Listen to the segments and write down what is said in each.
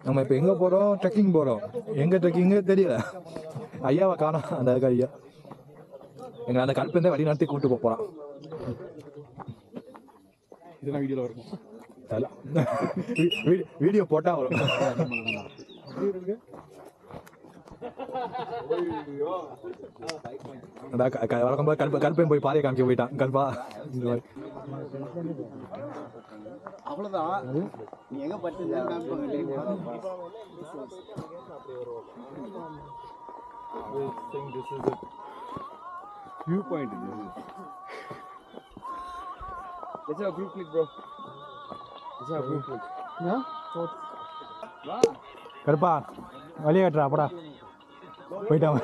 நம்ம இப்போ எங்கே போகிறோம்? ட்ரெக்கிங் போகிறோம். எங்கே ட்ரெக்கிங்கு தெரியல. ஐயாவை காணோம். அந்த ஐயா எங்களை அந்த கருப்பேருந்தே வழி நடத்தி கூப்பிட்டு போகிறான். இதெல்லாம் வீடியோவில் இருக்கும். வீடியோ போட்டால் வரும். வழக்கம் போது கருப்பையும் போய் பாதையை காமிக்க போயிட்டான். கல்பா இந்த மாதிரி அவ்வளோதான். நீ எங்கே பட்டு view point. Let's have a group click, bro. Let's have a group click. Yeah? கருப்பா வழியை கட்டுறா அப்படா போயிட்டான்.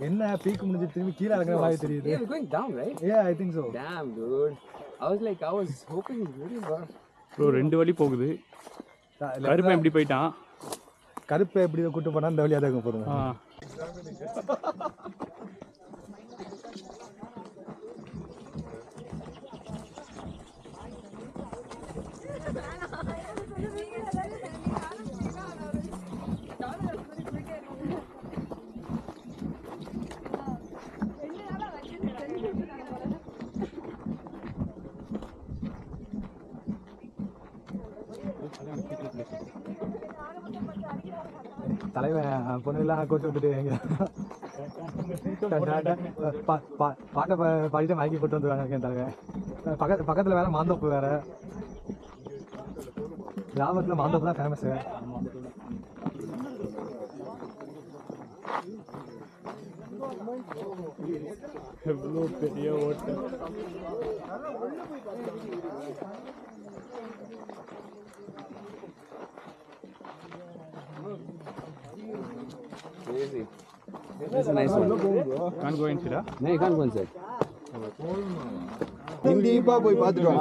என்ன பீக் முடிஞ்சு திரும்பி கீழ இறங்குற மாதிரி தெரியுது. Yeah, we're going down, right? Yeah, I think so. Damn, dude. I was hoping it's really far. Bro ரெண்டு வழி போகுது. கருப்பை எப்படி போயிட்டான்? கருப்பை எப்படி கூட்டு போனா இந்த வழியா தான் போறோம். தலைவன் பொண்ணுலாம் கோச்சு விட்டுட்டு பாட்டை பாடிட்டு வாங்கி போட்டு வந்துடுவாங்க தலைவன். பக்கத்தில் வேற மாந்தோப்பு வேற. கிராமத்தில் மாந்தோப்பு தான் ஃபேமஸ். எவ்வளோ பெரிய ஓட்டம். Crazy. That's a nice one. Can't go inside, huh? No, you can't go inside. கண்டிப்பா போய் பார்த்துட்டு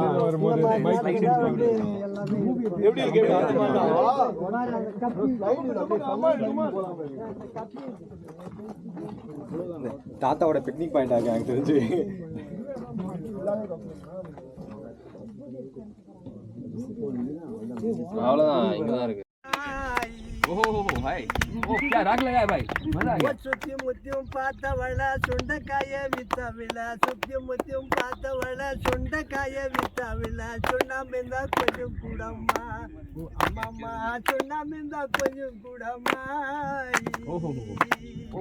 தாத்தாவோட பிக்னிக் பாயிண்ட் ஆகும் எனக்கு தெரிஞ்சு. அவ்வளோதான், இங்கே தான் இருக்கு. भाई ओ क्या राग लगा है भाई, मजा आ गया. சுத்தி முத்தியும் பார்த்தவள சுண்டக்காய வித்தவில சுத்தியும் முத்தியும் பார்த்தவள சுண்டக்காய வித்தவில சுண்ணாம்பிந்தா கொஞ்சம் கூடம்மா அம்மா சுண்ணாம்பிந்தா கொஞ்சம் கூடம்மா. ओ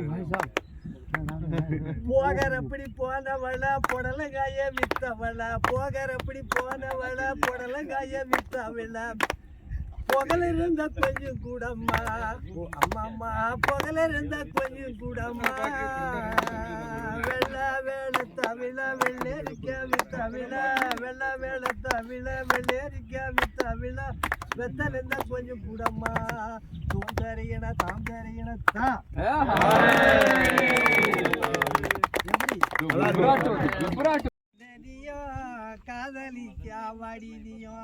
भाई साहब போகரப்படி போனவள புடலங்காய வித்தவள போகரப்படி போனவள புடலங்காய வித்தவள புகழ இருந்த கொஞ்சம் கூடம்மா அம்மா புகழ இருந்த கொஞ்சம் கூடம்மா. வெள்ள வேள தவிழ வெள்ளேரிக்க வித்தவிழ வெள்ள வேள தவிழ வெள்ளேரிக்க வித்தவிழ வெத்தல் இருந்த கொஞ்சம் கூடம்மா. தூம் தரையின தாம் தரையின தான் எப்படி காதலிக்கா வாடினியோ